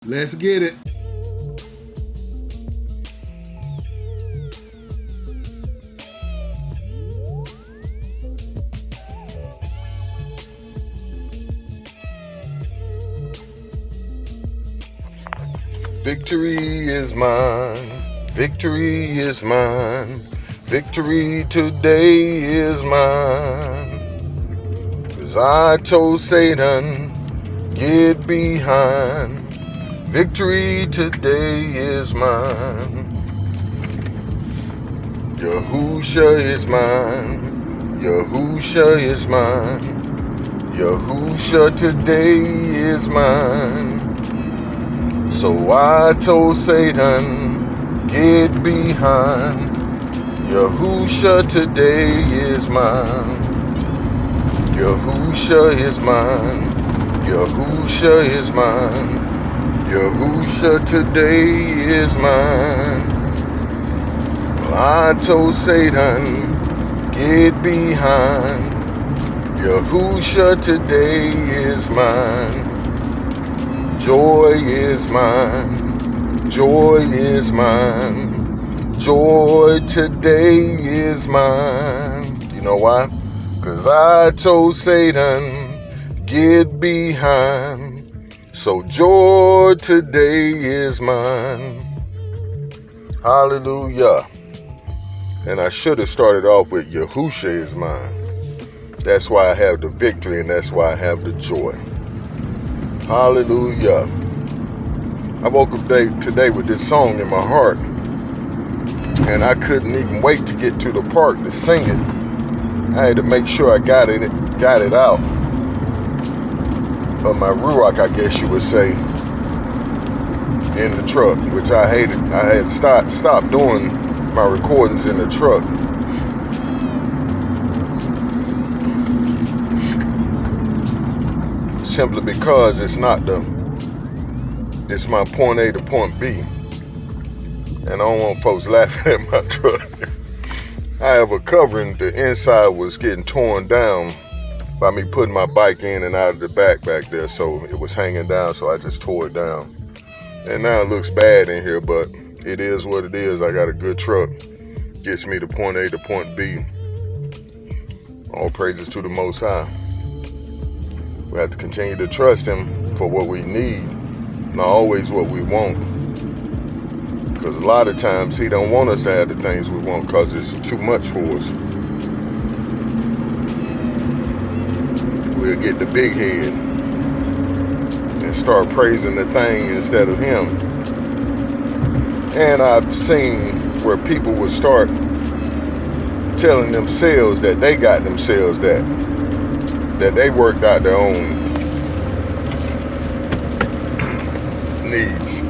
Let's get it. Victory is mine. Victory is mine. Victory today is mine. 'Cause I told Satan, get behind. Victory today is mine. Yahusha is mine. Yahusha is mine. Yahusha today is mine. So I told Satan, get behind. Yahusha today is mine. Yahusha is mine. Yahusha is mine. Yahusha today is mine. Well, I told Satan, get behind. Yahusha today is mine. Joy is mine. Joy is mine. Joy today is mine. You know why? 'Cause I told Satan, get behind. So joy today is mine. Hallelujah. And I should have started off with Yahusha is mine. That's why I have the victory and that's why I have the joy. Hallelujah. I woke up today with this song in my heart. And I couldn't even wait to get to the park to sing it. I had to make sure I got it out of my ruach, I guess you would say, in the truck, which I hated. I had stopped doing my recordings in the truck. Simply because it's my point A to point B. And I don't want folks laughing at my truck. I have a covering, the inside was getting torn down by me putting my bike in and out of the back there, so it was hanging down, so I just tore it down. And now it looks bad in here, but it is what it is. I got a good truck, gets me to point A to point B. All praises to the Most High. We have to continue to trust Him for what we need, not always what we want. Because a lot of times He don't want us to have the things we want because it's too much for us. We'll get the big head and start praising the thing instead of Him. And I've seen where people would start telling themselves that they got themselves that they worked out their own needs.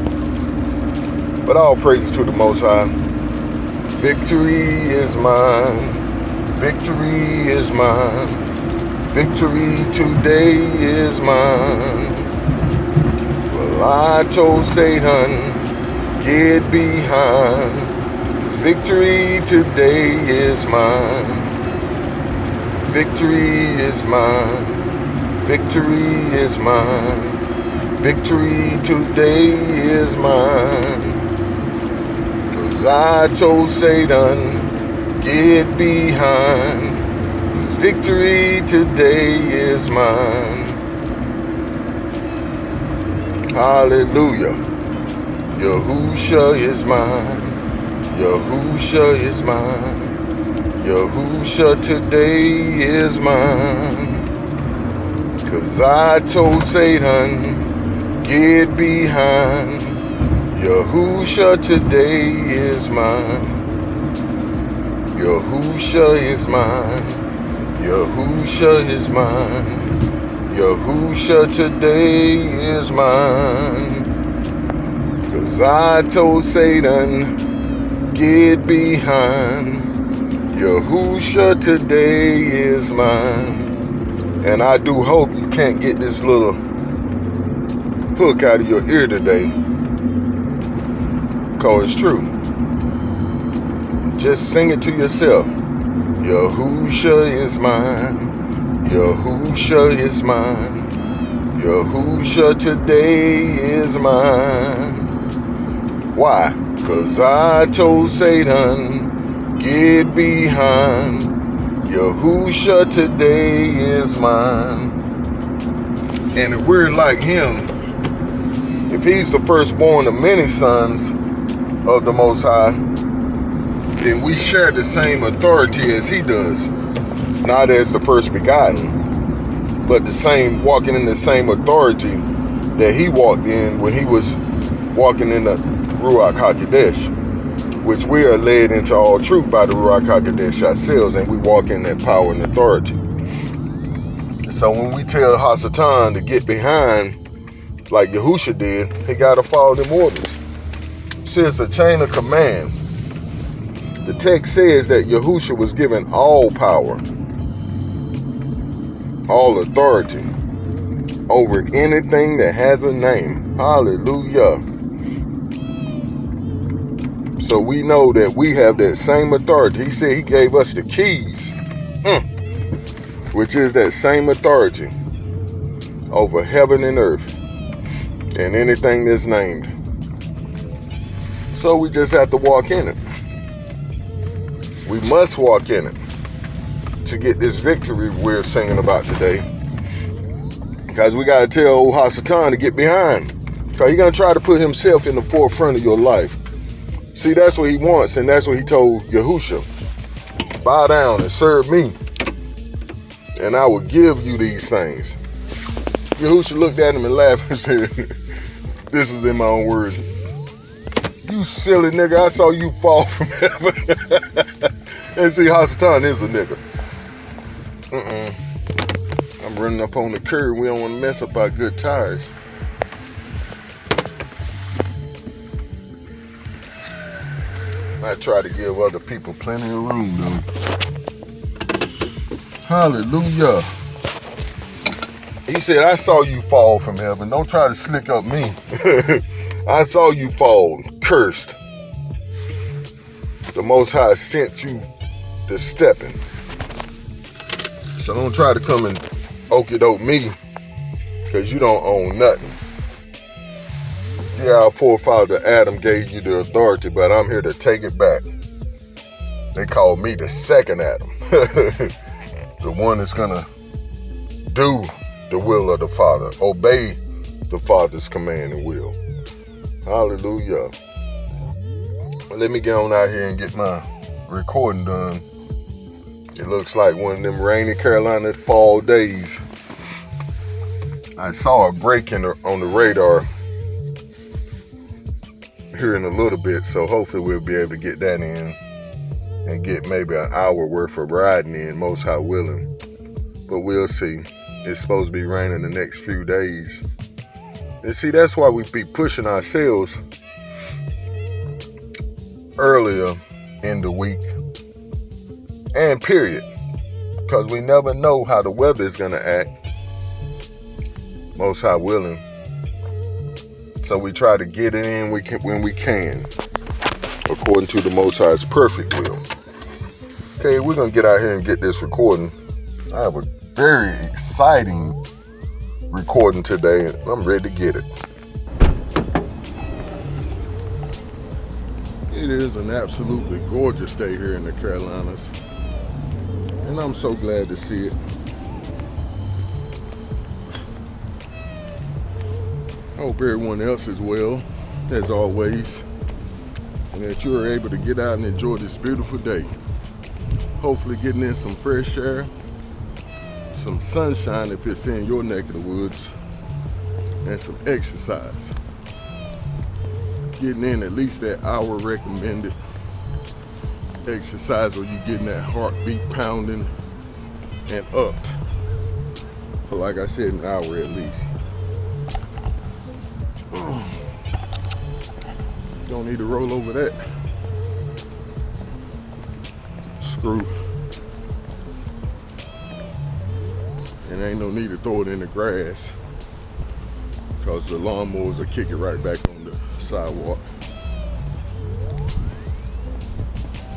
But all praises to the Most High. Victory is mine. Victory is mine. Victory today is mine. Well, I told Satan, get behind. 'Cause victory today is mine. Victory is mine. Victory is mine. Victory today is mine. 'Cause I told Satan, get behind. 'Cause victory today is mine. Hallelujah. Yahusha is mine. Yahusha is mine. Yahusha today is mine. 'Cause I told Satan, get behind. Yahusha today is mine. Yahusha is mine. Yahusha is mine. Yahusha today is mine. 'Cause I told Satan, get behind. Yahusha today is mine. And I do hope you can't get this little hook out of your ear today. 'Cause it's true. Just sing it to yourself. Yahusha is mine. Yahusha is mine. Yahusha today is mine. Why? 'Cause I told Satan, get behind. Yahusha today is mine. And if we're like him, if he's the firstborn of many sons of the Most High, then we share the same authority as he does. Not as the first begotten, but the same, walking in the same authority that he walked in when he was walking in the Ruach HaKodesh, which we are led into all truth by the Ruach HaKodesh ourselves, and we walk in that power and authority. So when we tell Hasatan to get behind, like Yahusha did, he got to follow them orders. See, it's a chain of command. The text says that Yahusha was given all power, all authority over anything that has a name. Hallelujah. So we know that we have that same authority. He said he gave us the keys, which is that same authority over heaven and earth and anything that's named. So we just have to walk in it. We must walk in it to get this victory we're singing about today. Because we got to tell old Hasatan to get behind. So he's going to try to put himself in the forefront of your life. See, that's what he wants, and that's what he told Yahusha. Bow down and serve me, and I will give you these things. Yahusha looked at him and laughed and said, this is in my own words, you silly nigga, I saw you fall from heaven. And see, Hasatan is a nigga. I'm running up on the curb. We don't want to mess up our good tires. I try to give other people plenty of room, though. Hallelujah. He said, I saw you fall from heaven. Don't try to slick up me. I saw you fall, cursed. The Most High sent you to stepping. So don't try to come and okie-doke me, because you don't own nothing. Yeah, our forefather Adam gave you the authority, but I'm here to take it back. They call me the second Adam. The one that's going to do the will of the Father. Obey the Father's command and will. Hallelujah. Let me get on out here and get my recording done. It looks like one of them rainy Carolina fall days. I saw a break on the radar here in a little bit, so hopefully we'll be able to get that in and get maybe an hour worth of riding in, Most High willing. But we'll see. It's supposed to be raining the next few days. And see, that's why we be pushing ourselves earlier in the week and period, because we never know how the weather is going to act, Most High willing. So we try to get it in when we can, according to the Most High's perfect will. Okay, we're going to get out here and get this recording. I have a very exciting recording today, and I'm ready to get it. It is an absolutely gorgeous day here in the Carolinas, and I'm so glad to see it. I hope everyone else is well, as always, and that you are able to get out and enjoy this beautiful day. Hopefully getting in some fresh air, some sunshine if it's in your neck of the woods, and some exercise. Getting in at least that hour recommended exercise, where you're getting that heartbeat pounding and up for, like I said, an hour at least. Don't need to roll over that screw. And ain't no need to throw it in the grass, because the lawnmowers will kick it right back on the sidewalk,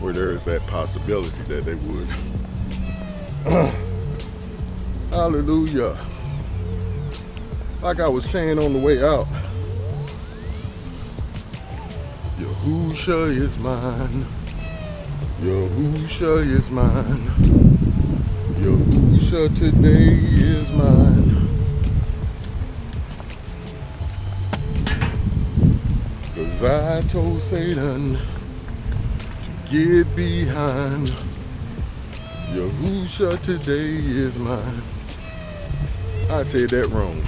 where there is that possibility that they would. Hallelujah. Like I was saying on the way out, Yahusha is mine. Yahusha is mine. Yahusha today is mine. 'Cause I told Satan to get behind. Yahusha today is mine. I said that wrong.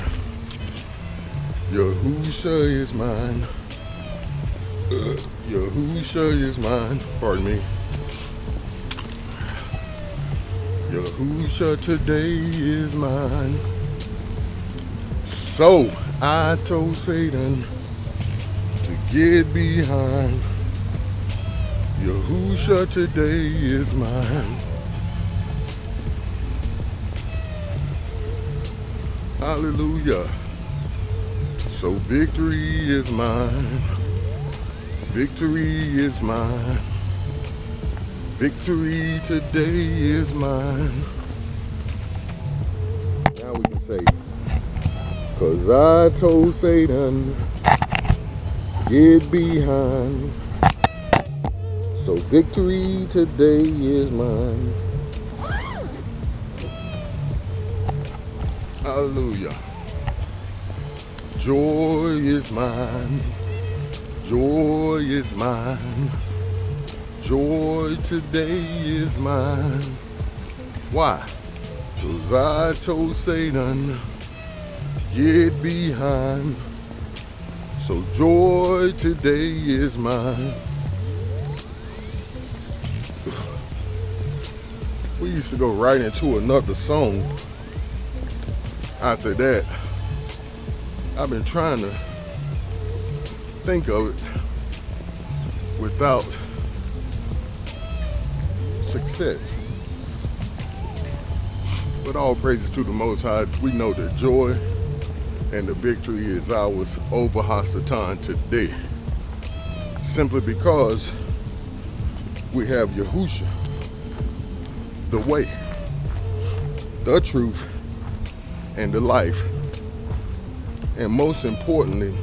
Yahusha is mine. Yahusha is mine. Pardon me. Yahusha today is mine. So I told Satan to get behind. Yahusha today is mine. Hallelujah. So victory is mine. Victory is mine. Victory today is mine. Now we can say, 'cause I told Satan, get behind. So victory today is mine. Hallelujah. Joy is mine. Joy is mine. Joy today is mine. Why? 'Cause I told Satan, get behind. So joy today is mine. We used to go right into another song. After that, I've been trying to think of it without success. But all praises to the Most High. We know that joy and the victory is ours over Hasatan today. Simply because we have Yahusha, the way, the truth, and the life. And most importantly,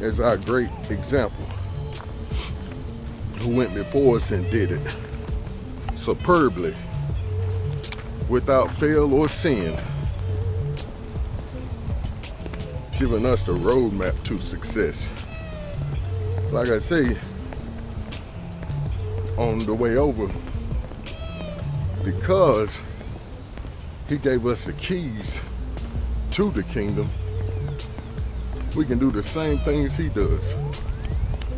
as our great example, who went before us and did it superbly, without fail or sin, giving us the roadmap to success. Like I say, on the way over, because he gave us the keys to the kingdom, we can do the same things he does.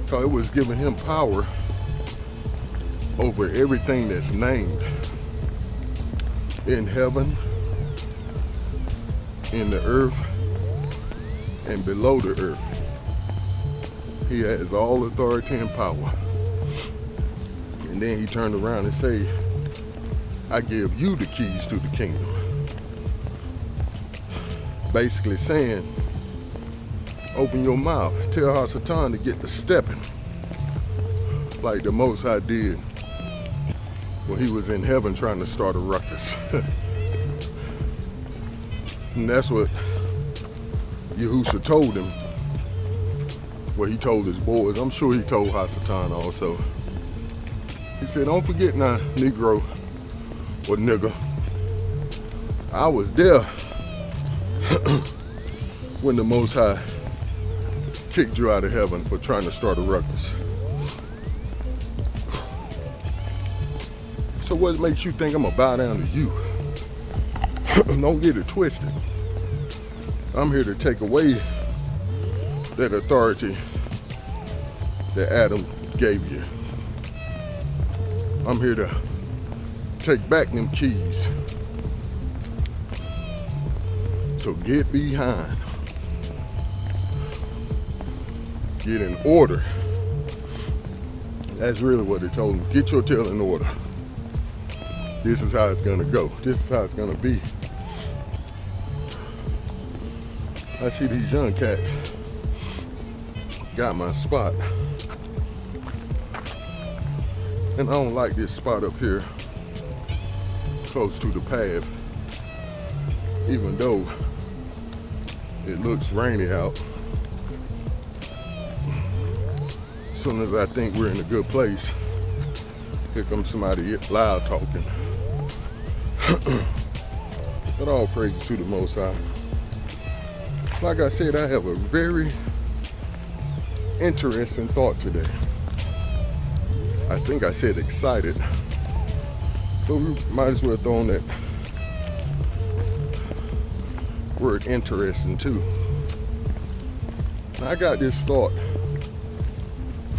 Because it was giving him power over everything that's named in heaven, in the earth, and below the earth. He has all authority and power. And then he turned around and said, I give you the keys to the kingdom. Basically saying, open your mouth, tell Hasatan to get to stepping, like the Most High did when he was in heaven trying to start a ruckus. And that's what Yahusha told him. Well, he told his boys. I'm sure he told Hasatan also. He said, don't forget now, Negro or nigger, I was there when the Most High kicked you out of heaven for trying to start a ruckus. So what makes you think I'm gonna bow down to you? Don't get it twisted. I'm here to take away that authority that Adam gave you. I'm here to take back them keys. So get behind. Get in order. That's really what they told him. Get your tail in order. This is how it's gonna go. This is how it's gonna be. I see these young cats got my spot. And I don't like this spot up here close to the path, even though It looks rainy out. As soon as I think we're in a good place, here comes somebody loud talking. But all praises to the Most High. Like I said, I have a very interesting thought today. I think I said excited, but we might as well throw on that word interesting too. Now, I got this thought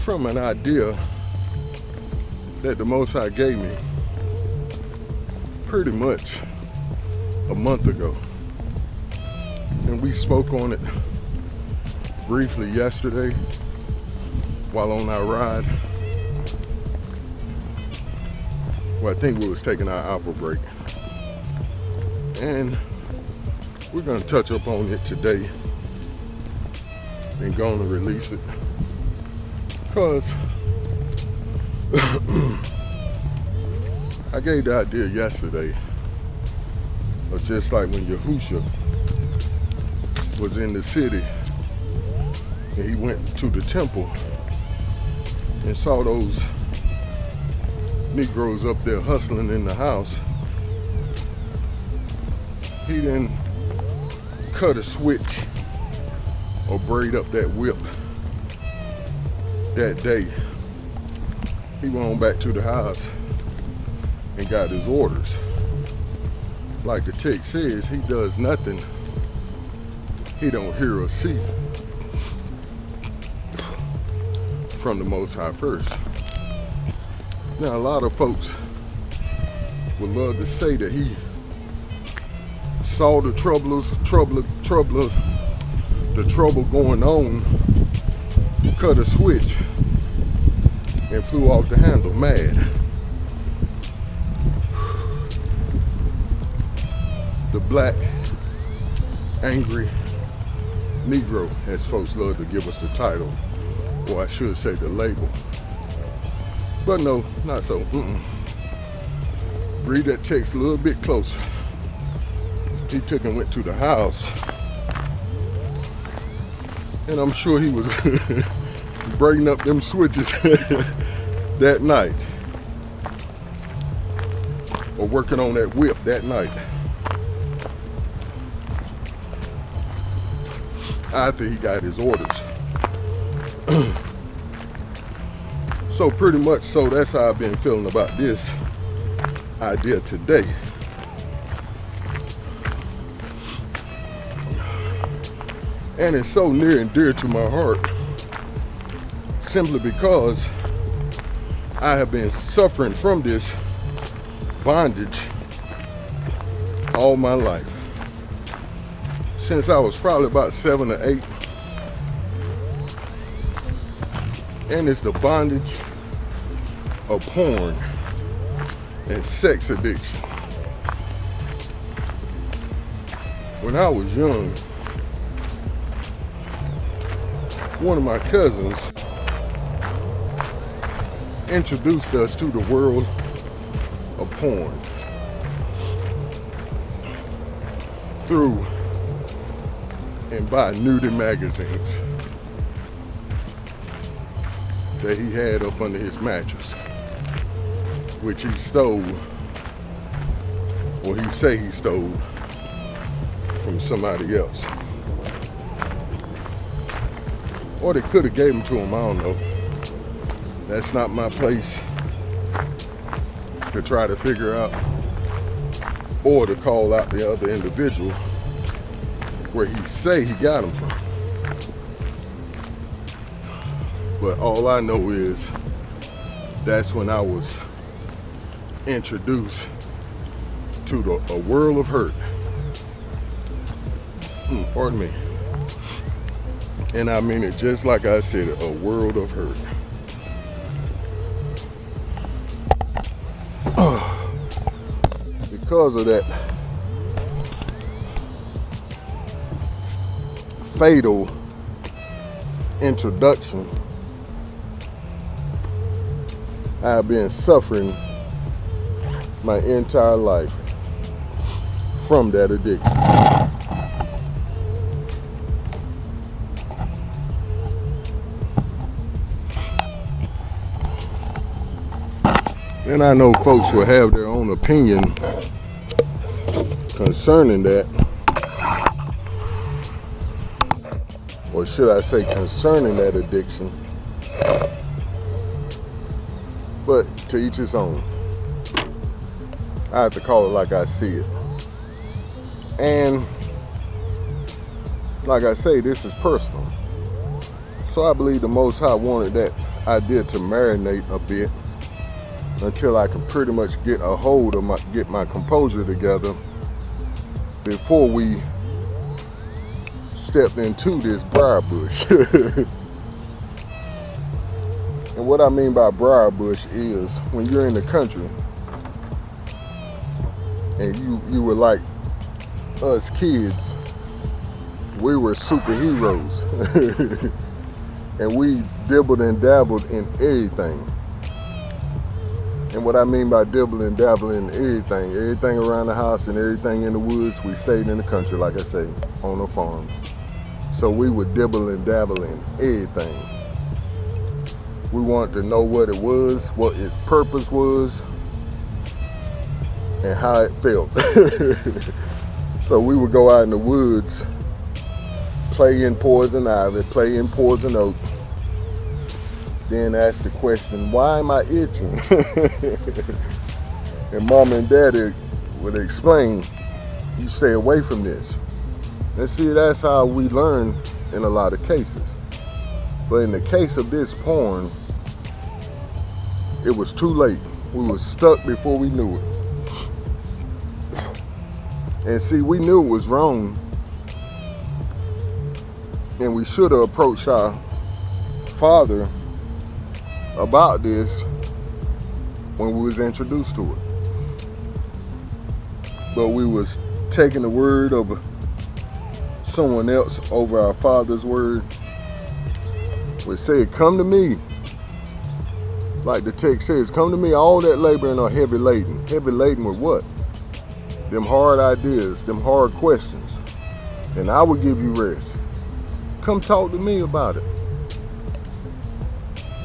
from an idea that the Most High gave me pretty much a month ago. And we spoke on it briefly yesterday while on our ride. Well, I think we was taking our apple break. And we're gonna touch up on it today and gonna release it. Because I gave the idea yesterday of just like when Yahusha was in the city and he went to the temple and saw those Negroes up there hustling in the house. He didn't cut a switch or braid up that whip that day. He went on back to the house and got his orders. Like the text says, he does nothing he don't hear or see from the Most High first. Now, a lot of folks would love to say that he saw the trouble going on, cut a switch, and flew off the handle mad. The black, angry Negro, as folks love to give us the title, or I should say the label. But no, not so. Read that text a little bit closer. He took and went to the house, and I'm sure he was breaking up them switches that night, or working on that whip that night. After he got his orders. So pretty much so, that's how I've been feeling about this idea today. And it's so near and dear to my heart simply because I have been suffering from this bondage all my life. Since I was probably about 7 or 8. And it's the bondage of porn and sex addiction. When I was young, one of my cousins introduced us to the world of porn through and by nudie magazines that he had up under his mattress, which he stole, or he say he stole from somebody else. Or they could have gave them to him, I don't know. That's not my place to try to figure out or to call out the other individual where he say he got them from. But all I know is that's when I was introduced to a world of hurt. Pardon me. And I mean it just like I said, a world of hurt. Because of that fatal introduction, I've been suffering my entire life from that addiction. And I know folks will have their own opinion concerning that, or should I say concerning that addiction, but to each his own. I have to call it like I see it. And like I say, this is personal. So I believe the Most High wanted that idea to marinate a bit until I can pretty much get a hold of get my composure together before we stepped into this briar bush. And what I mean by briar bush is when you're in the country and you were like us kids, we were superheroes. And we dibbled and dabbled in everything. And what I mean by dibble and dabble in everything around the house and everything in the woods, we stayed in the country, like I say, on a farm. So we would dibble and dabble in everything. We wanted to know what it was, what its purpose was, and how it felt. So we would go out in the woods, play in poison ivy, play in poison oak, then ask the question, why am I itching? And mom and daddy would explain, you stay away from this. And see, that's how we learn in a lot of cases. But in the case of this porn, it was too late. We were stuck before we knew it. And see, we knew it was wrong. And we should have approached our father about this when we was introduced to it. But we was taking the word of someone else over our father's word. We said, come to me. Like the text says, come to me, all that labor and are heavy laden. Heavy laden with what? Them hard ideas, them hard questions. And I will give you rest. Come talk to me about it.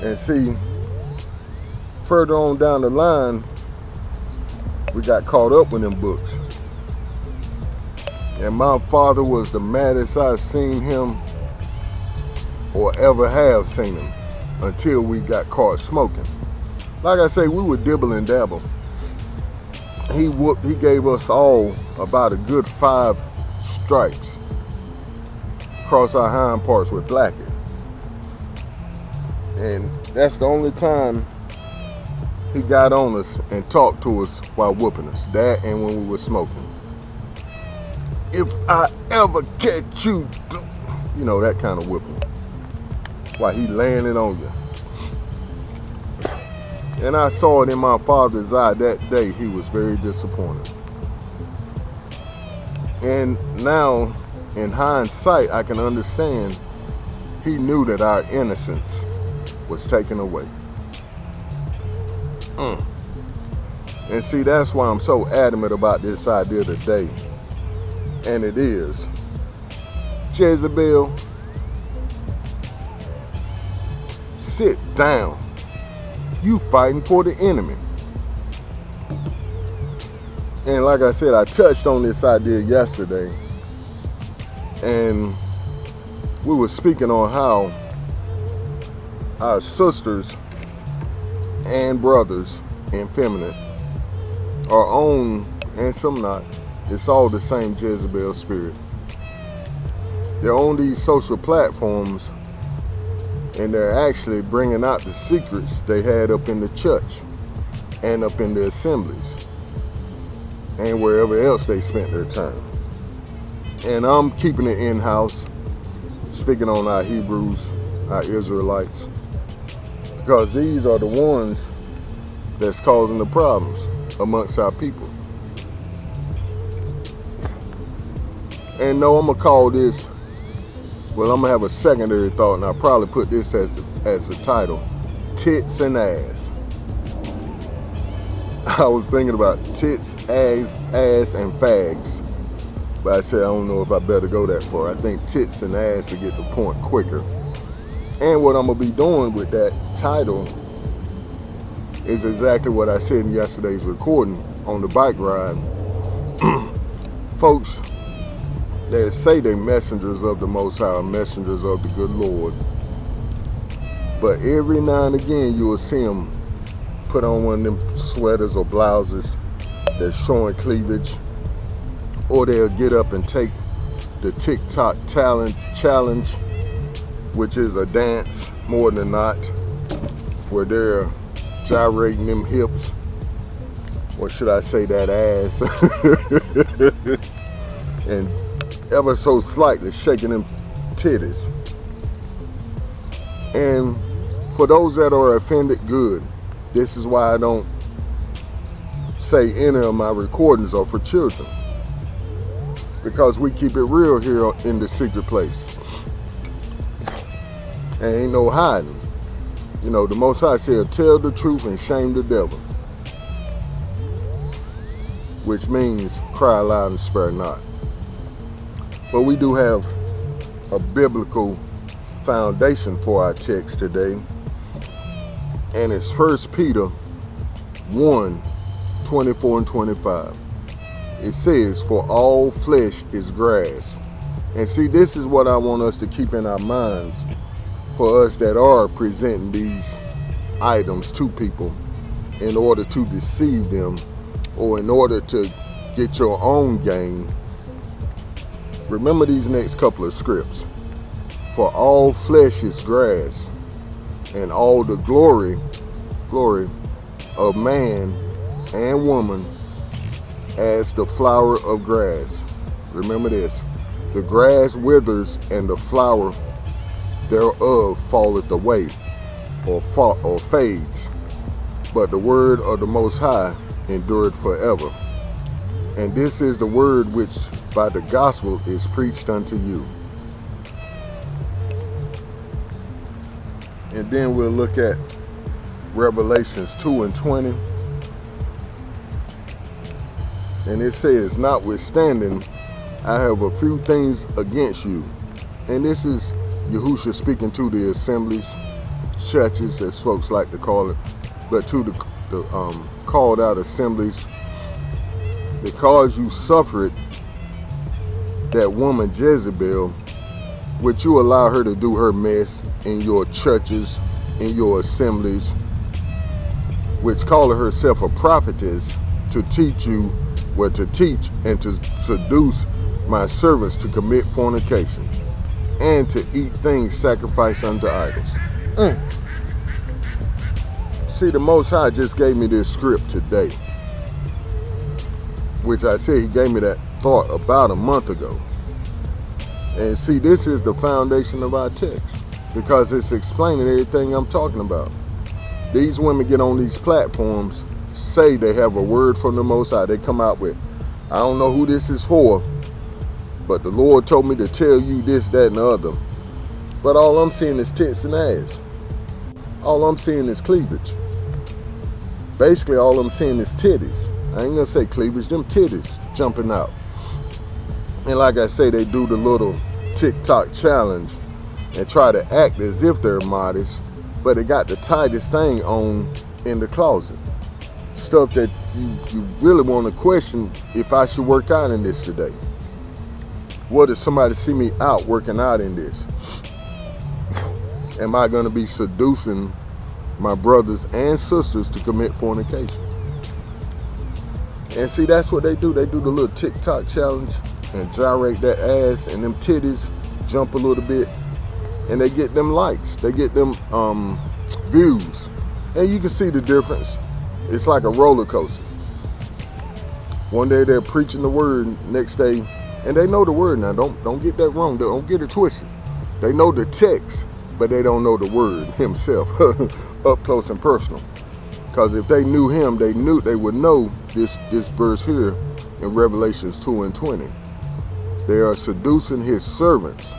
And see, further on down the line, we got caught up with them books. And my father was the maddest I've seen him or ever have seen him until we got caught smoking. Like I say, we would dibble and dabble. He gave us all about a good 5 stripes across our hind parts with blacking. And that's the only time he got on us and talked to us while whooping us. That and when we were smoking. If I ever catch you, you know, that kind of whipping. While he laying it on you. And I saw it in my father's eye that day. He was very disappointed. And now, in hindsight, I can understand he knew that our innocence was taken away. And see, that's why I'm so adamant about this idea today. And it is, Jezebel, sit down. You fighting for the enemy. And like I said, I touched on this idea yesterday. And we were speaking on how our sisters and brothers in feminine are on, and some not. It's all the same Jezebel spirit. They're on these social platforms and they're actually bringing out the secrets they had up in the church and up in the assemblies and wherever else they spent their time. And I'm keeping it in-house, speaking on our Hebrews, our Israelites, because these are the ones that's causing the problems amongst our people. And no, I'm gonna call this, well, I'm gonna have a secondary thought, and I'll probably put this as the title, Tits and Ass. I was thinking about tits, ass, and fags, but I said I don't know if I better go that far. I think tits and ass to get the point quicker. And what I'm gonna be doing with that title is exactly what I said in yesterday's recording on the bike ride. Folks that say they messengers of the Most High, messengers of the good Lord, but every now and again you will see them put on one of them sweaters or blouses that's showing cleavage, or they'll get up and take the TikTok talent challenge, which is a dance more than not, where they're gyrating them hips, or should I say that ass, and ever so slightly shaking them titties. And for those that are offended, good. This is why I don't say any of my recordings are for children, because we keep it real here in the secret place. And ain't no hiding. You know, the Most High said, tell the truth and shame the devil, which means cry loud and spare not. But we do have a biblical foundation for our text today, and it's 1 Peter 1:24-25. It says, for all flesh is grass. And see, this is what I want us to keep in our minds for us that are presenting these items to people in order to deceive them, or in order to get your own gain. Remember these next couple of scripts. For all flesh is grass, and all the glory of man and woman as the flower of grass. Remember this. The grass withers and the flower thereof falleth away, or fades. But the word of the Most High endureth forever. And this is the word which by the gospel is preached unto you. And then we'll look at Revelations 2:20. And it says, notwithstanding, I have a few things against you. And this is Yahushua speaking to the assemblies, churches, as folks like to call it, but to the called out assemblies, because you suffered that woman Jezebel, which you allow her to do her mess in your churches, in your assemblies, which calleth herself a prophetess, to teach you what to teach, and to seduce my servants to commit fornication, and to eat things sacrificed unto idols. See, the Most High just gave me this script today, which I said he gave me that thought about a month ago. And see, this is the foundation of our text, because it's explaining everything I'm talking about. These women get on these platforms, say they have a word from the Most High. They come out with, I don't know who this is for, but the Lord told me to tell you this, that, and the other. But all I'm seeing is tits and ass. All I'm seeing is cleavage. Basically, all I'm seeing is titties. I ain't gonna say cleavage, them titties jumping out. And like I say, they do the little TikTok challenge and try to act as if they're modest, but they got the tightest thing on in the closet. Stuff that you really want to question if I should work out in this today. What if somebody see me out working out in this? Am I going to be seducing my brothers and sisters to commit fornication? And see, that's what they do. They do the little TikTok challenge and gyrate that ass, and them titties jump a little bit, and they get them likes. They get them views. And you can see the difference. It's like a roller coaster. One day they're preaching the word, next day, and they know the word now. Don't get that wrong. Don't get it twisted. They know the text, but they don't know the word himself up close and personal. Because if they knew him, they would know this verse here in Revelations 2:20. They are seducing his servants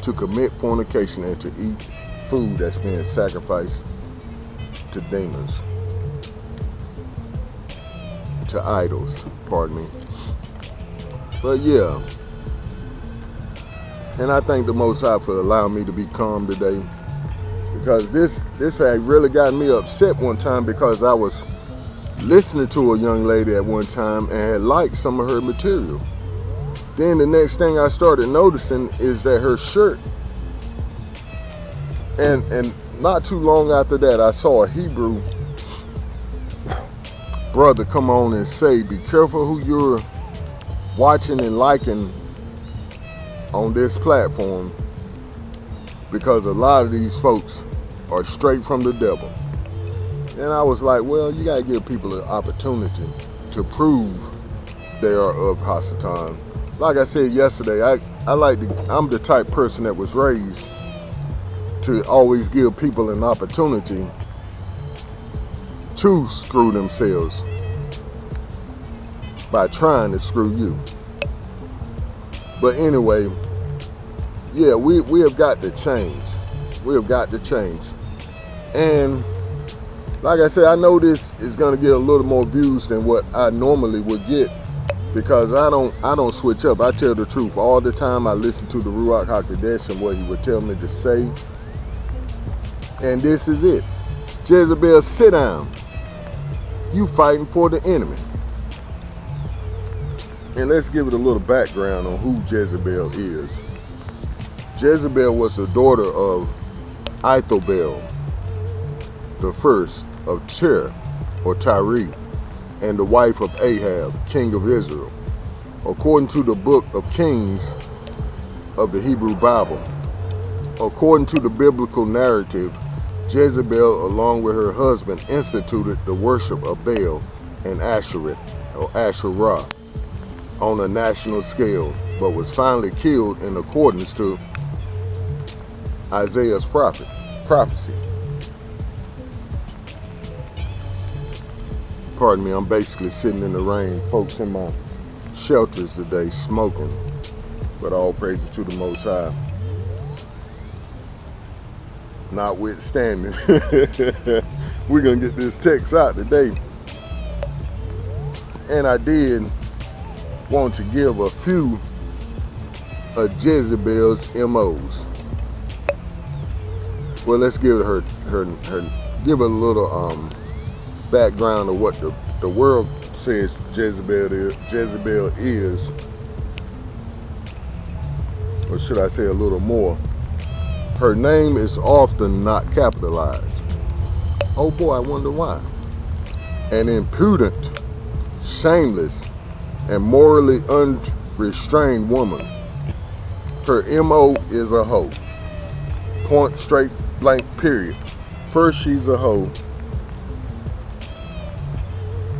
to commit fornication and to eat food that's being sacrificed to demons, to idols, pardon me. But yeah, and I thank the Most High for allowing me to be calm today Because this had really got me upset one time, because I was listening to a young lady at one time and had liked some of her material. Then the next thing I started noticing is that her shirt, and not too long after that, I saw a Hebrew brother come on and say, be careful who you're watching and liking on this platform, because a lot of these folks are straight from the devil. And I was like, well, you gotta give people an opportunity to prove they are of Hasatan. Like I said yesterday, I'm the type person that was raised to always give people an opportunity to screw themselves by trying to screw you. But anyway, yeah, we have got to change. We have got to change. And like I said, I know this is gonna get a little more views than what I normally would get, because I don't switch up. I tell the truth all the time. I listen to the Ruach HaKodesh and what he would tell me to say. And this is it. Jezebel, sit down. You fighting for the enemy. And let's give it a little background on who Jezebel is. Jezebel was the daughter of Ithobel, the first of Tyre or Tyre, and the wife of Ahab, king of Israel. According to the book of Kings of the Hebrew Bible, according to the biblical narrative, Jezebel, along with her husband, instituted the worship of Baal and Asherah or Asherah on a national scale, but was finally killed in accordance to Isaiah's prophecy. Pardon me, I'm basically sitting in the rain, folks, in my shelters today, smoking, but all praises to the Most High. Notwithstanding, we're gonna get this text out today. And I did want to give a few of Jezebel's MOs. Well, let's give her give a little background of what the world says Jezebel is, or should I say a little more. Her name is often not capitalized. Oh boy, I wonder why. An impudent, shameless, and morally unrestrained woman. Her MO is a hoe. Point straight blank period. First she's a hoe.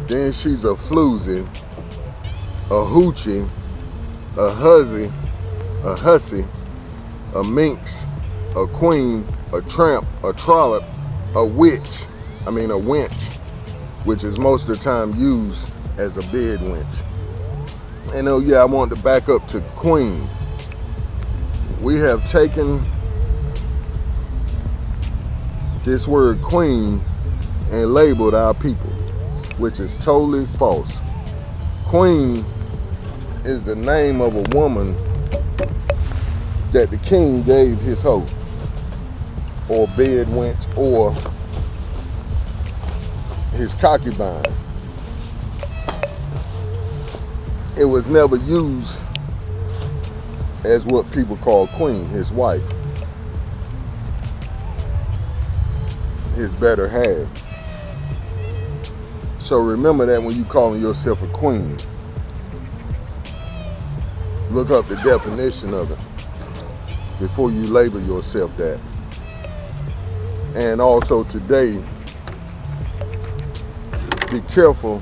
Then she's a floozy, a hoochie, a hussy, a minx, a queen, a tramp, a trollop, a wench, which is most of the time used as a bed wench. And oh yeah, I want to back up to queen. We have taken this word queen and labeled our people, which is totally false. Queen is the name of a woman that the king gave his hoe, or bed wench, or his concubine. It was never used as what people call queen, his wife, his better half. So remember that when you calling yourself a queen. Look up the definition of it before you label yourself that. And also today, be careful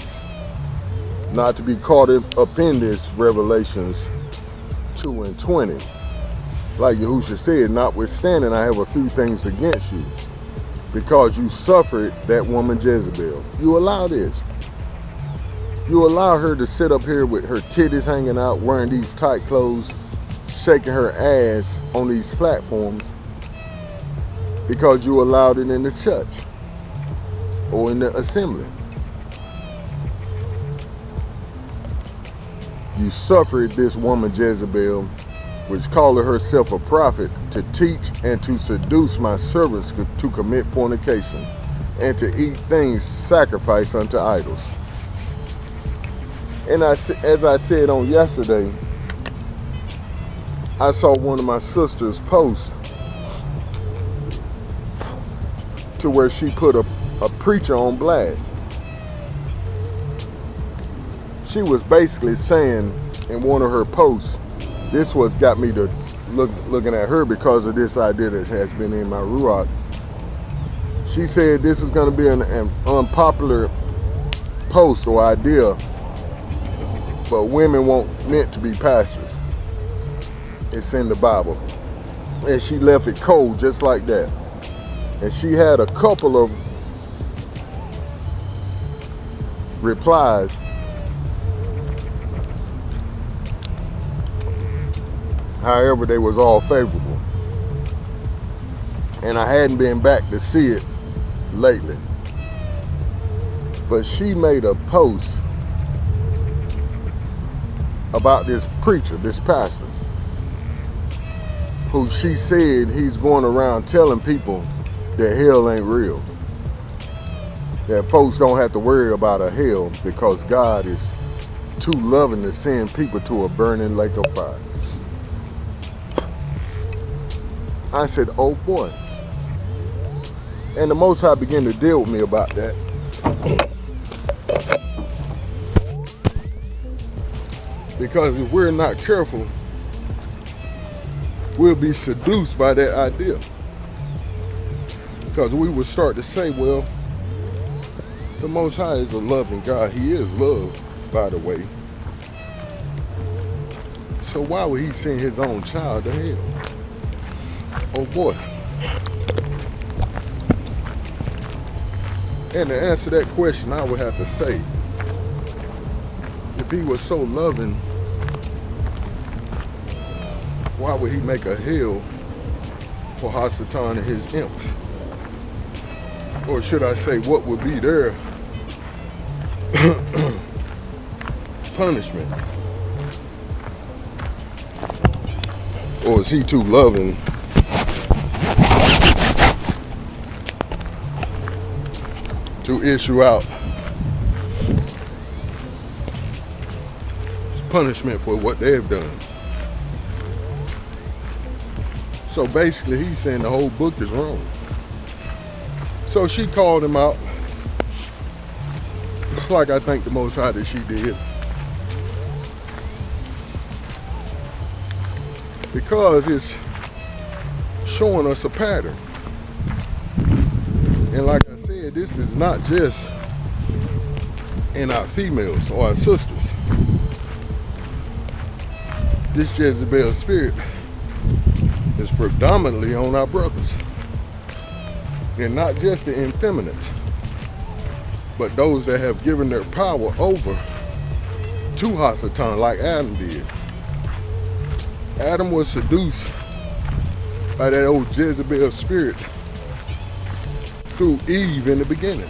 not to be caught up in this, Revelations 2:20. Like Yahushua said, notwithstanding, I have a few things against you, because you suffered that woman Jezebel. You allow this. You allow her to sit up here with her titties hanging out, wearing these tight clothes, shaking her ass on these platforms, because you allowed it in the church or in the assembly. You suffered this woman Jezebel, which called herself a prophet, to teach and to seduce my servants to commit fornication, and to eat things sacrificed unto idols. And as I said on yesterday, I saw one of my sister's posts to where she put a preacher on blast. She was basically saying in one of her posts, this was got me to looking at her because of this idea that has been in my ruach. She said this is going to be an unpopular post or idea, but women weren't meant to be pastors. It's in the Bible. And she left it cold just like that. And she had a couple of replies. However, they was all favorable. And I hadn't been back to see it lately. But she made a post about this preacher, this pastor, who she said he's going around telling people that hell ain't real. That folks don't have to worry about a hell because God is too loving to send people to a burning lake of fire. I said, oh boy. And the Most High began to deal with me about that. Because if we're not careful, we'll be seduced by that idea. Because we would start to say, well, the Most High is a loving God. He is love, by the way. So why would he send his own child to hell? Oh boy. And to answer that question, I would have to say, if he was so loving, why would he make a hell for Hasatan and his imps? Or should I say, what would be their punishment? Or is he too loving to issue out punishment for what they've done? So basically he's saying the whole book is wrong. So she called him out, like I think the Most High that she did. Because it's showing us a pattern. And like I said, this is not just in our females or our sisters. This Jezebel spirit is predominantly on our brothers. And not just the effeminate, but those that have given their power over to Hasatan like Adam did. Adam was seduced by that old Jezebel spirit through Eve in the beginning.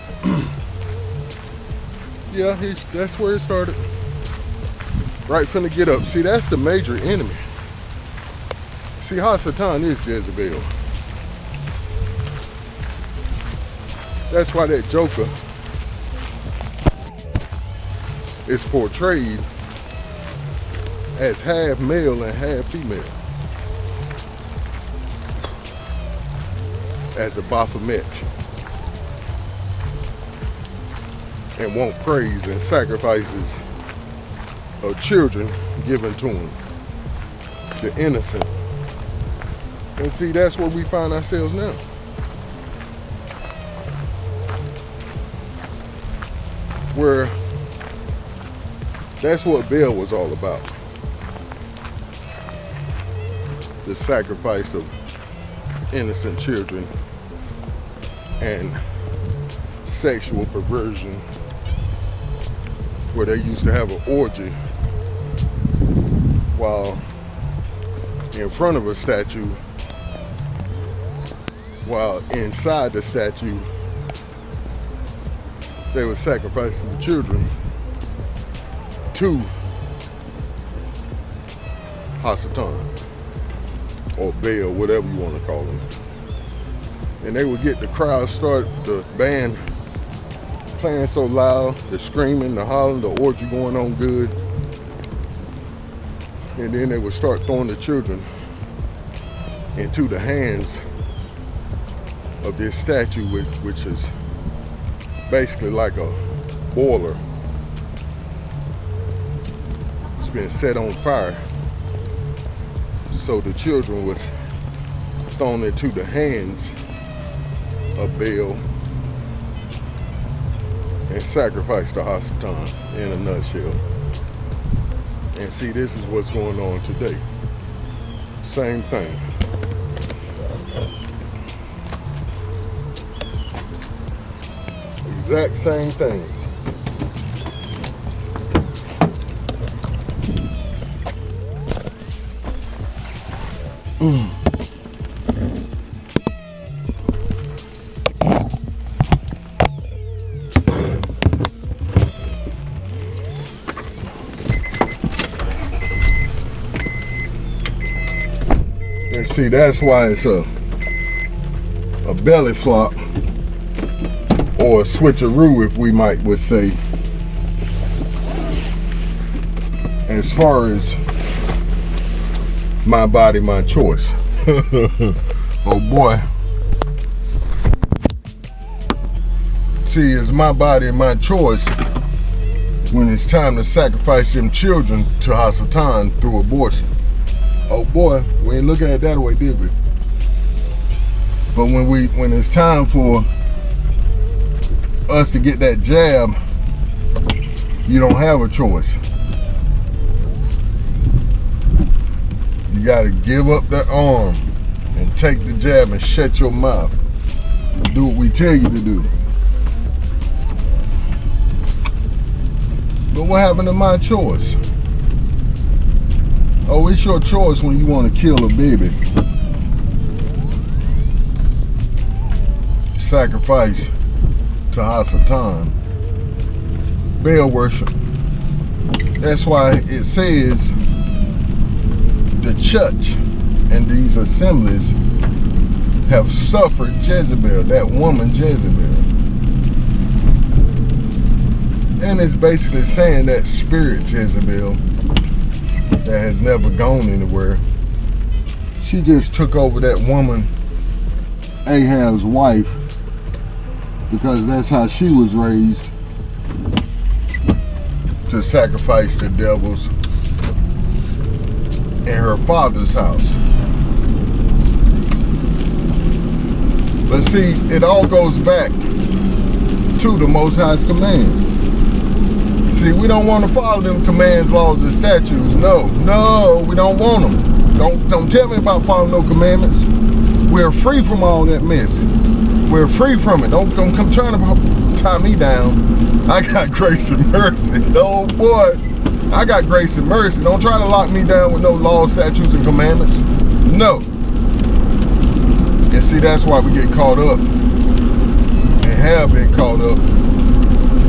Yeah, that's where it started. Right from the get up. See, that's the major enemy. See, Hasatan is Jezebel. That's why that Joker is portrayed as half male and half female. As a Baphomet. And want praise and sacrifices of children given to him. The innocent. And see, that's where we find ourselves now. Where that's what Baal was all about. The sacrifice of innocent children and sexual perversion, where they used to have an orgy while in front of a statue, while inside the statue they were sacrificing the children to Hasatan or Baal, whatever you want to call them. And they would get the crowd start, the band playing so loud, the screaming, the hollering, the orgy going on good. And then they would start throwing the children into the hands of this statue, which is basically like a boiler. It's been set on fire. So the children was thrown into the hands of Baal and sacrificed to Hasatan, in a nutshell. And see, this is what's going on today. Same thing. Exact same thing. And see, that's why it's a belly flop, or a switcheroo, if we would say, as far as my body, my choice. Oh boy. See, it's my body, my choice when it's time to sacrifice them children to Hasatan through abortion. Oh boy, we ain't look at it that way, did we? But when it's time for us to get that jab, you don't have a choice. You gotta give up that arm and take the jab and shut your mouth. Do what we tell you to do. But what happened to my choice? Oh, it's your choice when you want to kill a baby. Sacrifice to Hasatan. Baal worship. That's why it says the church and these assemblies have suffered Jezebel, that woman Jezebel. And it's basically saying that spirit Jezebel that has never gone anywhere, she just took over that woman, Ahab's wife, because that's how she was raised, to sacrifice the devils in her father's house. But see, it all goes back to the Most High's command. See, we don't want to follow them commands, laws, and statutes. No, we don't want them. Don't tell me about following no commandments. We're free from all that mess. We're free from it. Don't come trying to tie me down. I got grace and mercy. Oh boy, I got grace and mercy. Don't try to lock me down with no laws, statutes, and commandments. No. And see, that's why we get caught up and have been caught up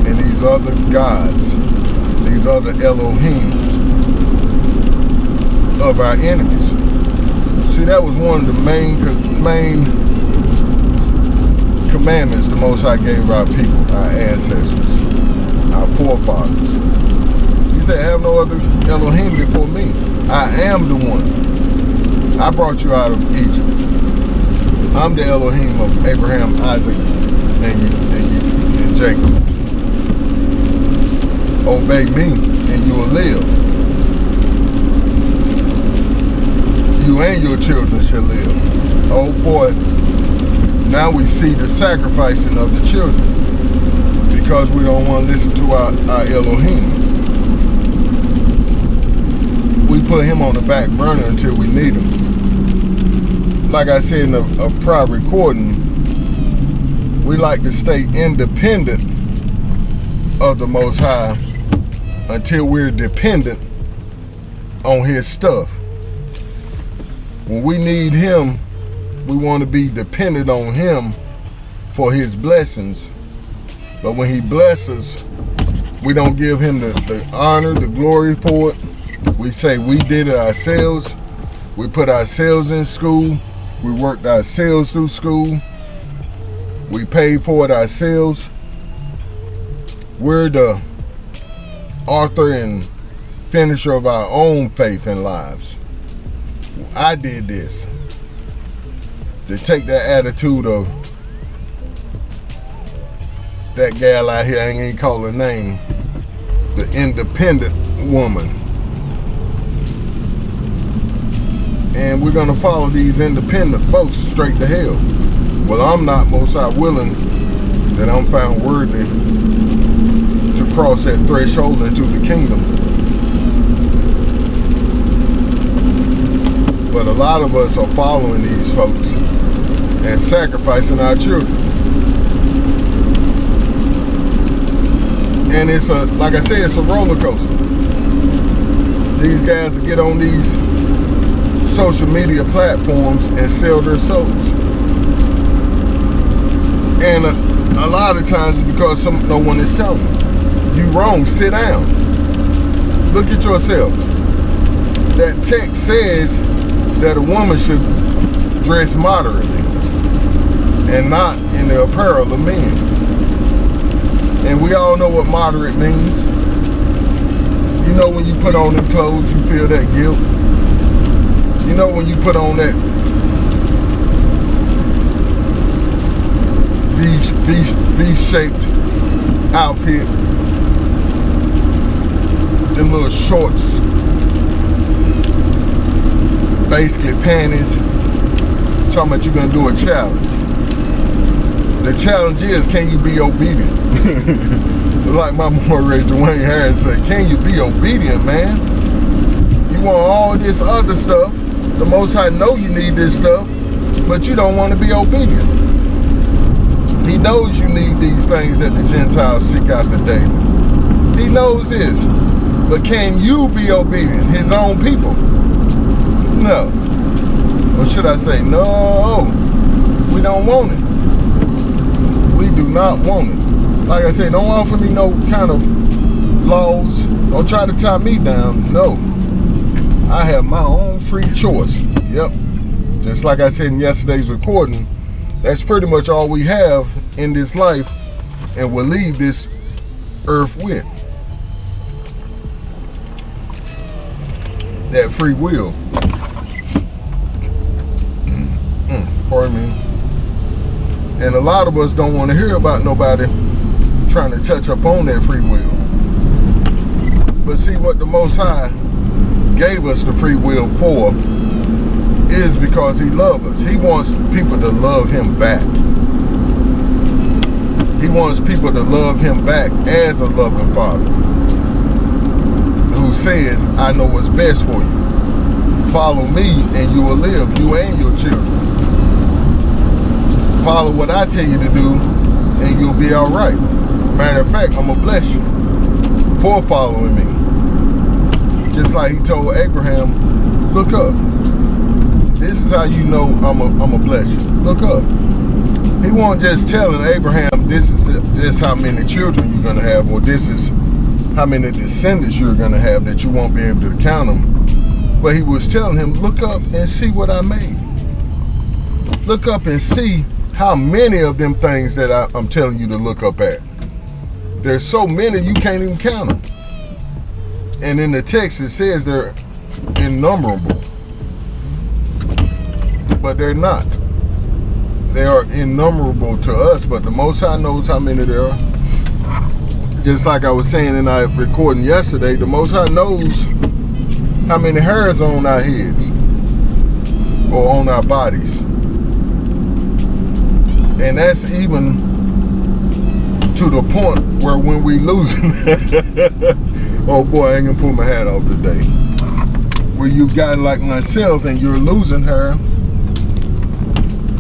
in these other gods, these other Elohims of our enemies. See, that was one of the main commandments the Most High gave our people, our ancestors, our forefathers. He said, have no other Elohim before me. I am the one. I brought you out of Egypt. I'm the Elohim of Abraham, Isaac, and Jacob. Obey me and you will live. You and your children shall live. Oh boy, now we see the sacrificing of the children because we don't want to listen to our Elohim. We put him on the back burner until we need him. Like I said in a prior recording, we like to stay independent of the Most High until we're dependent on his stuff. When we need him, we want to be dependent on him for his blessings. But when he blesses, we don't give him the honor, the glory for it. We say we did it ourselves. We put ourselves in school. We worked ourselves through school. We paid for it ourselves. We're the author and finisher of our own faith and lives. I did this. To take that attitude of that gal out here, I ain't even call her name, the independent woman. And we're gonna follow these independent folks straight to hell. Well, I'm not most willing that I'm found worthy to cross that threshold into the kingdom. But a lot of us are following these folks and sacrificing our children. And it's like I said, it's a roller coaster. These guys will get on these social media platforms and sell their souls. And a lot of times it's because no one is telling them. You wrong, sit down. Look at yourself. That text says that a woman should dress moderately and not in the apparel of men. And we all know what moderate means. You know, when you put on them clothes, you feel that guilt. You know, when you put on that V-shaped outfit, them little shorts, basically panties, talking about you're gonna do a challenge. The challenge is, can you be obedient? Like my moderator Dwayne Harris said, can you be obedient, man? You want all this other stuff. The Most High know you need this stuff, but you don't want to be obedient. He knows you need these things that the Gentiles seek after daily. He knows this. But can you be obedient? His own people? No. Or should I say, no, we don't want it. We do not want it. Like I said, don't offer me no kind of laws. Don't try to tie me down. No. I have my own free choice. Yep. Just like I said in yesterday's recording, that's pretty much all we have in this life, and we'll leave this earth with. That free will. Pardon me. And a lot of us don't want to hear about nobody trying to touch up on that free will. But see, what the Most High gave us the free will for is because he loves us. He wants people to love him back. He wants people to love him back as a loving father who says, I know what's best for you. Follow me and you will live, you and your children. Follow what I tell you to do and you'll be all right. Matter of fact, I'm going to bless you for following me. Just like he told Abraham, look up. This is how you know I'm going to bless you. Look up. He wasn't just telling Abraham, this is just how many children you're going to have, or this is how many descendants you're going to have that you won't be able to count them. But he was telling him, look up and see what I made. Look up and see how many of them things that I'm telling you to look up at. There's so many you can't even count them. And in the text it says they're innumerable. But they're not. They are innumerable to us, but the Most High knows how many there are. Just like I was saying in our recording yesterday, the Most High knows how many hairs are on our heads or on our bodies. And that's even to the point where when we losing, oh boy, I ain't gonna pull my hat off today. Where you got like myself and you're losing hair,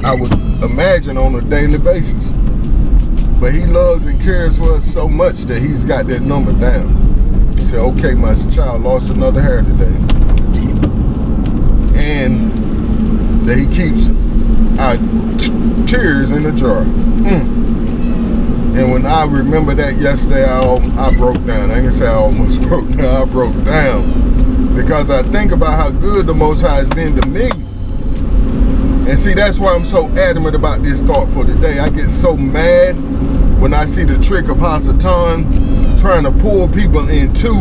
I would imagine on a daily basis. But he loves and cares for us so much that he's got that number down. He said, okay, my child lost another hair today. And that he keeps our tears in a jar. And when I remember that yesterday, I broke down. I ain't gonna say I almost broke down. I broke down. because I think about how good the Most High has been to me. And see, that's why I'm so adamant about this thought for today. I get so mad when I see the trick of Hasatan trying to pull people into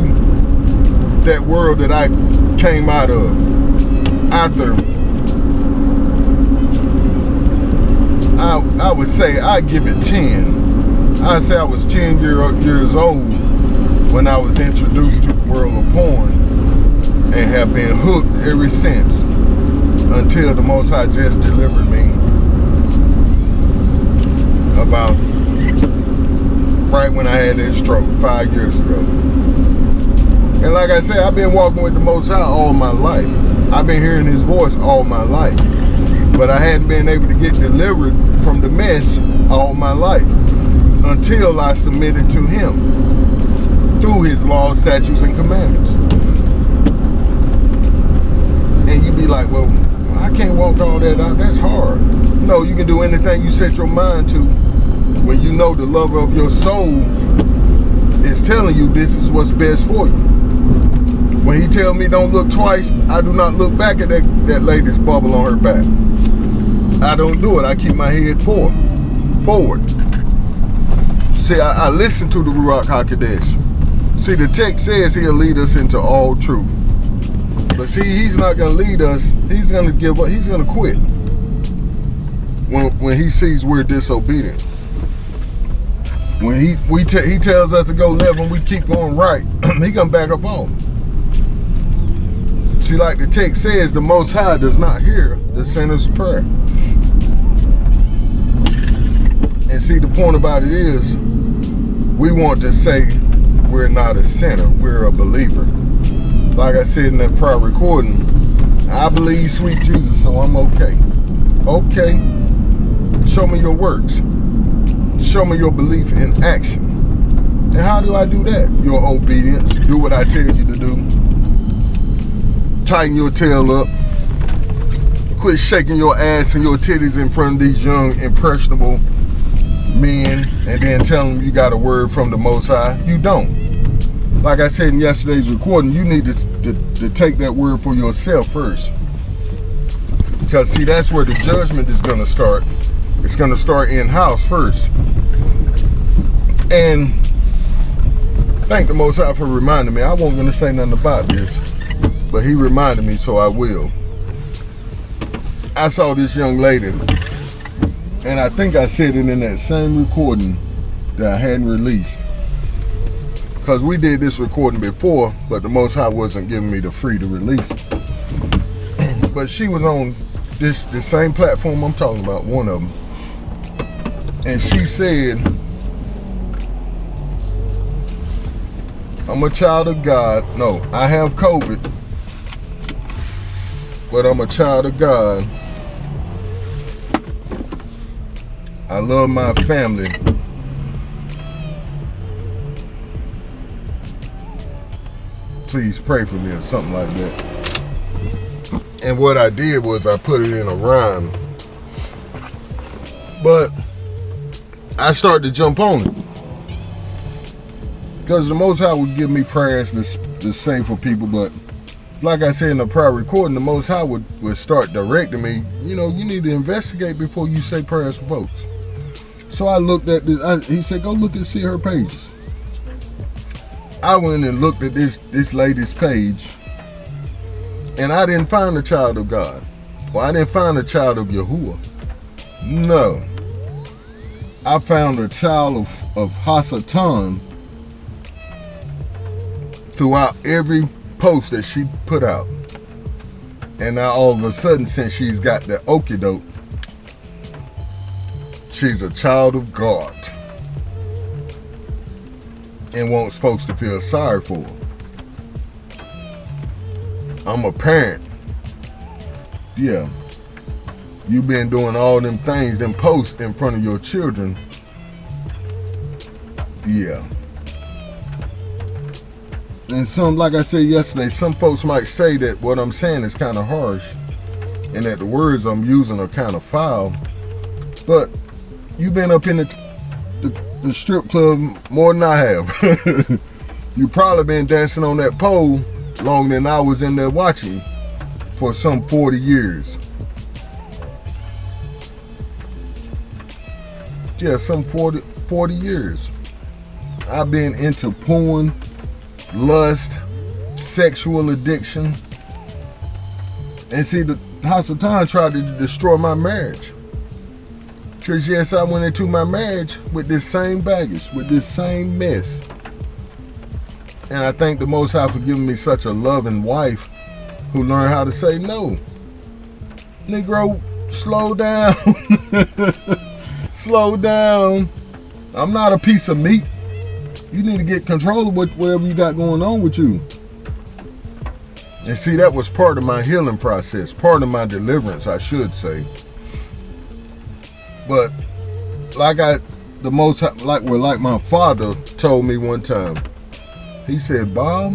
that world that I came out of after. I would say I give it 10. I say I was 10 years old when I was introduced to the world of porn, and have been hooked ever since, until the Most High just delivered me about right when I had that stroke 5 years ago. And like I said, I've been walking with the Most High all my life. I've been hearing his voice all my life. But I hadn't been able to get delivered from the mess all my life until I submitted to him through his laws, statutes, and commandments. And you be like, well, I can't walk all that out. That's hard. No, you can do anything you set your mind to when you know the lover of your soul is telling you this is what's best for you. When he tell me don't look twice, I do not look back at that lady's bubble on her back. I don't do it. I keep my head forward. See, I listen to the Ruach HaKodesh. See, the text says he'll lead us into all truth. But see, he's not going to lead us. He's going to give up. He's going to quit when he sees we're disobedient. When he tells us to go left and we keep going right, he going to back up on. See, like the text says, the Most High does not hear the sinner's prayer. And see, the point about it is, we want to say we're not a sinner, we're a believer. Like I said in that prior recording, I believe sweet Jesus, so I'm okay. Okay, show me your works. Show me your belief in action. And how do I do that? Your obedience. Do what I tell you to do. Tighten your tail up. Quit shaking your ass and your titties in front of these young, impressionable men and then tell them you got a word from the Most High. You don't. Like I said in yesterday's recording, you need to take that word for yourself first. Because see, that's where the judgment is going to start. It's going to start in-house first. And thank the Most High for reminding me. I wasn't going to say nothing about this, but he reminded me, so I will. I saw this young lady, and I think I said it in that same recording that I hadn't released. Because we did this recording before, but the Most High wasn't giving me the free to release it. But she was on the same platform I'm talking about, one of them. And she said, I'm a child of God. No, I have COVID, but I'm a child of God. I love my family. Please pray for me, or something like that. And what I did was I put it in a rhyme. But I started to jump on it. Because the Most High would give me prayers to say for people, but like I said in the prior recording, the Most High would start directing me, you know, you need to investigate before you say prayers for folks. So I looked at this, he said, go look and see her pages. I went and looked at this lady's page, and I didn't find a child of God. Well, I didn't find a child of Yahuwah. No. I found a child of Hasatan throughout every post that she put out. And now all of a sudden, since she's got the okie-doke, she's a child of God and wants folks to feel sorry for her. I'm a parent. Yeah. You've been doing all them things, them posts in front of your children. Yeah. And some, like I said yesterday, some folks might say that what I'm saying is kind of harsh and that the words I'm using are kind of foul. But you've been up in the strip club more than I have. You probably been dancing on that pole longer than I was in there watching for some 40 years. Yeah, some 40 years. I've been into porn, lust, sexual addiction. And see, the House of Time tried to destroy my marriage. Because yes, I went into my marriage with this same baggage, with this same mess. And I thank the Most High for giving me such a loving wife who learned how to say no. Negro, slow down. Slow down. I'm not a piece of meat. You need to get control of whatever you got going on with you. And see, that was part of my healing process, part of my deliverance, I should say. But like my father told me one time, he said, Bob,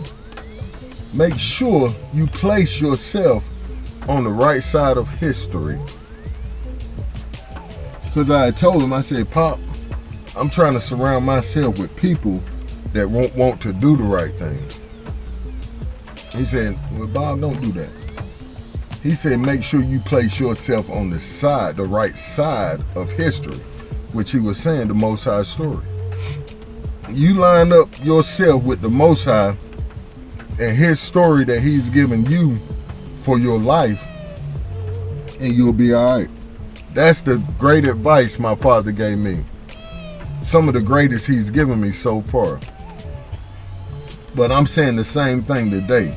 make sure you place yourself on the right side of history. Because I had told him, I said, Pop, I'm trying to surround myself with people that won't want to do the right thing. He said, well, Bob, don't do that. He said, make sure you place yourself on the right side of history, which he was saying the Most High story. You line up yourself with the Most High and his story that he's given you for your life, and you'll be all right. That's the great advice my father gave me. Some of the greatest he's given me so far. But I'm saying the same thing today.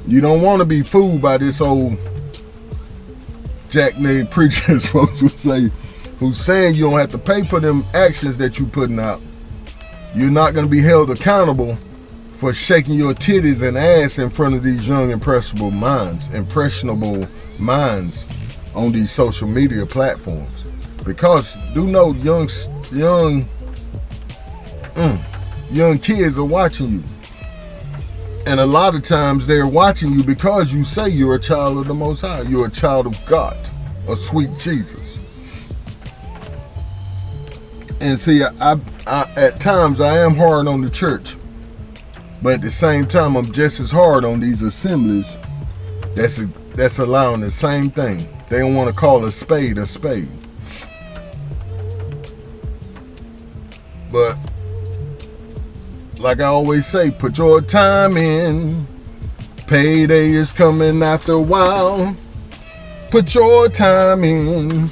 You don't want to be fooled by this old jacknade preacher, as folks would say, who's saying you don't have to pay for them actions that you're putting out. You're not going to be held accountable for shaking your titties and ass in front of these young impressionable minds on these social media platforms. Because do know young kids are watching you. And a lot of times they're watching you because you say you're a child of the Most High. You're a child of God, a sweet Jesus. And see, I at times I am hard on the church. But at the same time, I'm just as hard on these assemblies that's allowing the same thing. They don't want to call a spade a spade. But like I always say, put your time in. Payday is coming after a while. Put your time in.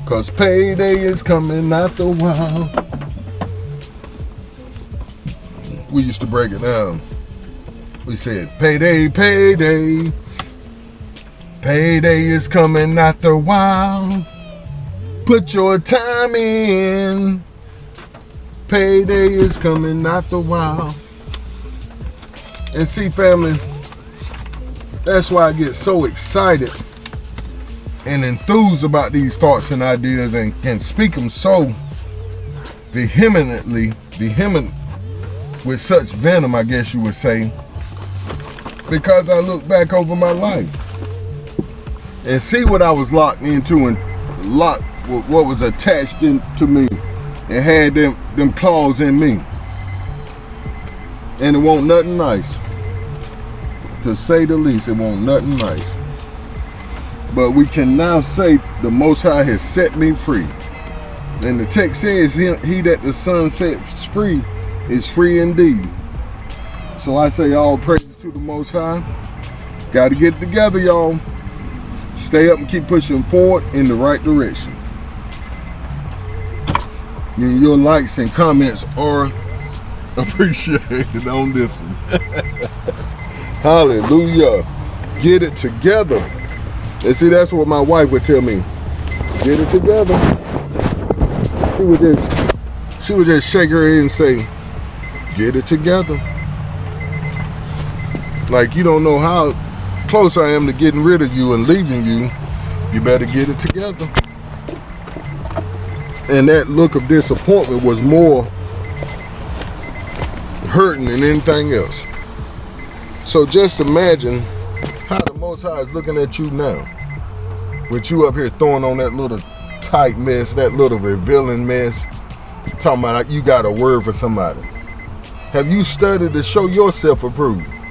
'Cause payday is coming after a while. We used to break it down. We said, payday, payday. Payday is coming after a while. Put your time in. Payday is coming after a while. And see, family, that's why I get so excited and enthused about these thoughts and ideas and can speak them so vehement, with such venom, I guess you would say, because I look back over my life and see what I was locked into and what was attached into me and had them claws in me. And it won't nothing nice. To say the least, it won't nothing nice. But we can now say the Most High has set me free. And the text says, he that the Son sets free is free indeed. So I say all praise to the Most High. Got to get it together, y'all. Stay up and keep pushing forward in the right direction. And your likes and comments are appreciated on this one. Hallelujah. Get it together. And see, that's what my wife would tell me. Get it together. She would just shake her head and say, get it together. Like, you don't know how close I am to getting rid of you and leaving you. You better get it together. And that look of disappointment was more hurting than anything else. So just imagine how the Most High is looking at you now, with you up here throwing on that little tight mess, that little revealing mess, talking about you got a word for somebody. Have you studied to show yourself approved?